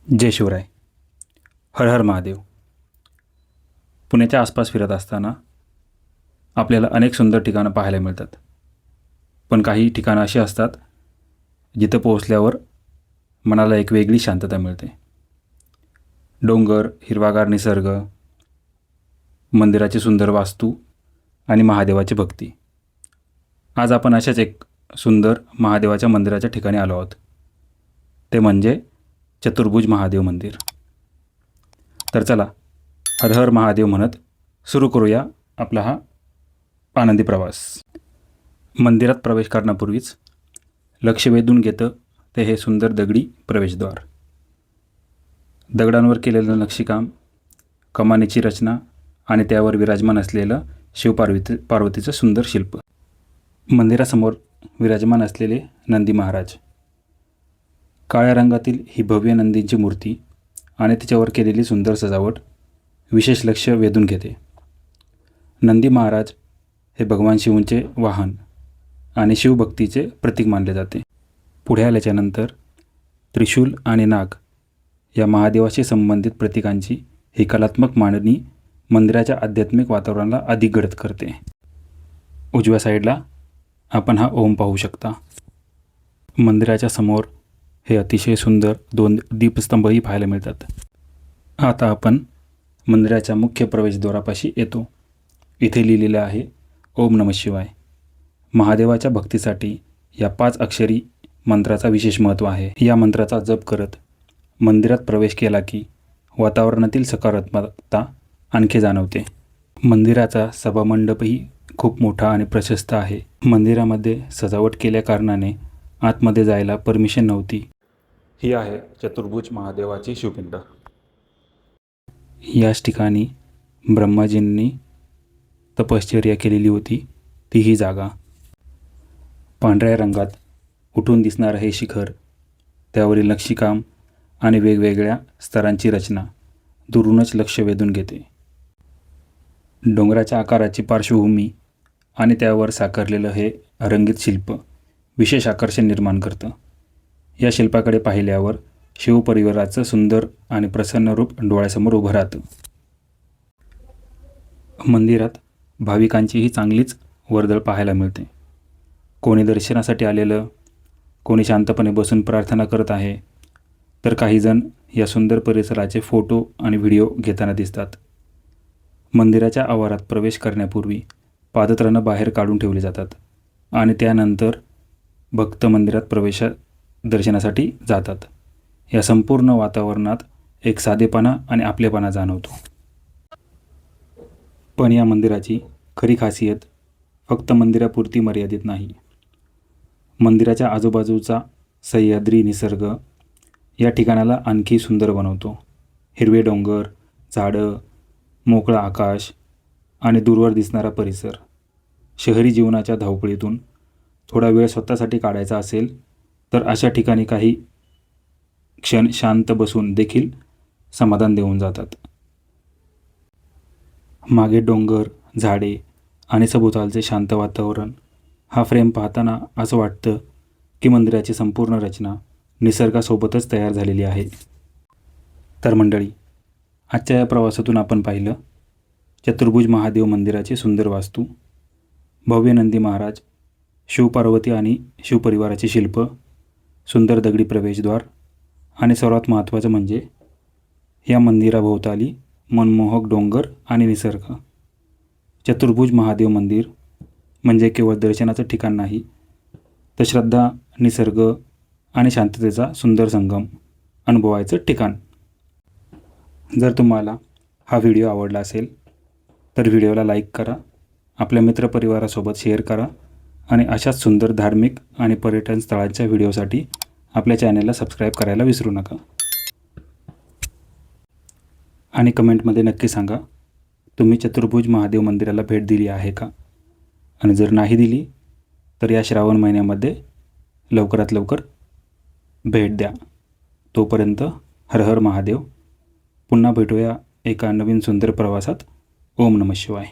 जय शिवराय. हर हर महादेव. पुण्याच्या आसपास फिरत असताना आपल्याला अनेक सुंदर ठिकाणं पाहायला मिळतात. पण काही ठिकाणं अशी असतात जिथं पोहोचल्यावर मनाला एक वेगळी शांतता मिळते. डोंगर, हिरवागार निसर्ग, मंदिराची सुंदर वास्तू आणि महादेवाची भक्ती. आज आपण अशाच एक सुंदर महादेवाच्या मंदिराच्या ठिकाणी आलो आहोत. ते म्हणजे चतुर्भुज महादेव मंदिर. तर चला, हर हर महादेव म्हणत सुरू करूया आपला हा आनंदी प्रवास. मंदिरात प्रवेश करण्यापूर्वीच लक्ष वेधून घेतं ते हे सुंदर दगडी प्रवेशद्वार. दगडांवर केलेलं नक्षीकाम, कमानीची रचना आणि त्यावर विराजमान असलेलं पार्वतीचं सुंदर शिल्प. मंदिरासमोर विराजमान असलेले नंदी महाराज. काळ्या रंगातील ही भव्य नंदींची मूर्ती आणि तिच्यावर केलेली सुंदर सजावट विशेष लक्ष वेधून घेते. नंदी महाराज हे भगवान शिवांचे वाहन आणि शिवभक्तीचे प्रतीक मानले जाते. पुढे आल्याच्यानंतर त्रिशूल आणि नाग या महादेवाशी संबंधित प्रतीकांची ही कलात्मक मांडणी मंदिराच्या आध्यात्मिक वातावरणाला अधिक गडद करते. उजव्या साईडला आपण हा ओम पाहू शकता. मंदिराच्या समोर हे अतिशय सुंदर 2 दीपस्तंभही पाहायला मिळतात. आता आपण मंदिराच्या मुख्य प्रवेशद्वारापाशी येतो. इथे लिहिलेलं आहे ओम नमः शिवाय. महादेवाच्या भक्तीसाठी या 5 अक्षरी मंत्राचा विशेष महत्त्व आहे. या मंत्राचा जप करत मंदिरात प्रवेश केला की वातावरणातील सकारात्मकता आणखी जाणवते. मंदिराचा सभामंडपही खूप मोठा आणि प्रशस्त आहे. मंदिरामध्ये सजावट केल्या कारणाने आतमध्ये जायला परमिशन नव्हती. ही आहे चतुर्भुज महादेवाची शिवपिंड. याच ठिकाणी ब्रह्माजींनी तपश्चर्या केलेली होती ती ही जागा. पांढऱ्या रंगात उठून दिसणारं हे शिखर, त्यावरील नक्षीकाम आणि वेगवेगळ्या स्तरांची रचना दुरूनच लक्ष वेधून घेते. डोंगराच्या आकाराची पार्श्वभूमी आणि त्यावर साकारलेलं हे रंगीत शिल्प विशेष आकर्षण निर्माण करतं. या शिल्पाकडे पाहिल्यावर शिवपरिवाराचं सुंदर आणि प्रसन्न रूप डोळ्यासमोर उभं राहतं. मंदिरात भाविकांचीही चांगलीच वर्दळ पाहायला मिळते. कोणी दर्शनासाठी आलेलं, कोणी शांतपणे बसून प्रार्थना करत आहे, तर काही जण या सुंदर परिसराचे फोटो आणि व्हिडिओ घेताना दिसतात. मंदिराच्या आवारात प्रवेश करण्यापूर्वी पादत्राणं बाहेर काढून ठेवली जातात आणि त्यानंतर भक्त मंदिरात दर्शनासाठी जातात. या संपूर्ण वातावरणात एक साधेपणा आणि आपलेपणा जाणवतो. पण या मंदिराची खरी खासियत फक्त मंदिरापुरती मर्यादित नाही. मंदिराच्या आजूबाजूचा सह्याद्री निसर्ग या ठिकाणाला आणखी सुंदर बनवतो. हिरवे डोंगर, झाडं, मोकळं आकाश आणि दूरवर दिसणारा परिसर. शहरी जीवनाच्या धावपळीतून थोडा वेळ स्वतःसाठी काढायचा असेल तर अशा ठिकाणी काही क्षण शांत बसून देखील समाधान देऊन जातात. मागे डोंगर, झाडे आणि सभोवतालचे शांत वातावरण हा फ्रेम पाहताना असं वाटतं की मंदिराची संपूर्ण रचना निसर्गासोबतच तयार झालेली आहे. तर मंडळी, आजच्या या प्रवासातून आपण पाहिलं चतुर्भुज महादेव मंदिराची सुंदर वास्तू, भव्य नंदी महाराज, शिवपार्वती आणि शिवपरिवाराचे शिल्प, सुंदर दगडी प्रवेशद्वार आणि सर्वात महत्त्वाचं म्हणजे या मंदिराभोवताली मनमोहक डोंगर आणि निसर्ग. चतुर्भुज महादेव मंदिर म्हणजे केवळ दर्शनाचं ठिकाण नाही, तर श्रद्धा, निसर्ग आणि शांततेचा सुंदर संगम अनुभवायचं ठिकाण. जर तुम्हाला हा व्हिडिओ आवडला असेल तर व्हिडिओला लाईक करा, आपल्या मित्रपरिवारासोबत शेअर करा आणि अशाच सुंदर धार्मिक आणि पर्यटन स्थळांच्या व्हिडिओसाठी आपल्या चॅनलला सबस्क्राईब करायला विसरू नका. आणि कमेंटमध्ये नक्की सांगा तुम्ही चतुर्भुज महादेव मंदिराला भेट दिली आहे का, आणि जर नाही दिली तर या श्रावण महिन्यामध्ये लवकरात लवकर भेट द्या. तोपर्यंत हर हर महादेव. पुन्हा भेटूया एका नवीन सुंदर प्रवासात. ओम नमः शिवाय.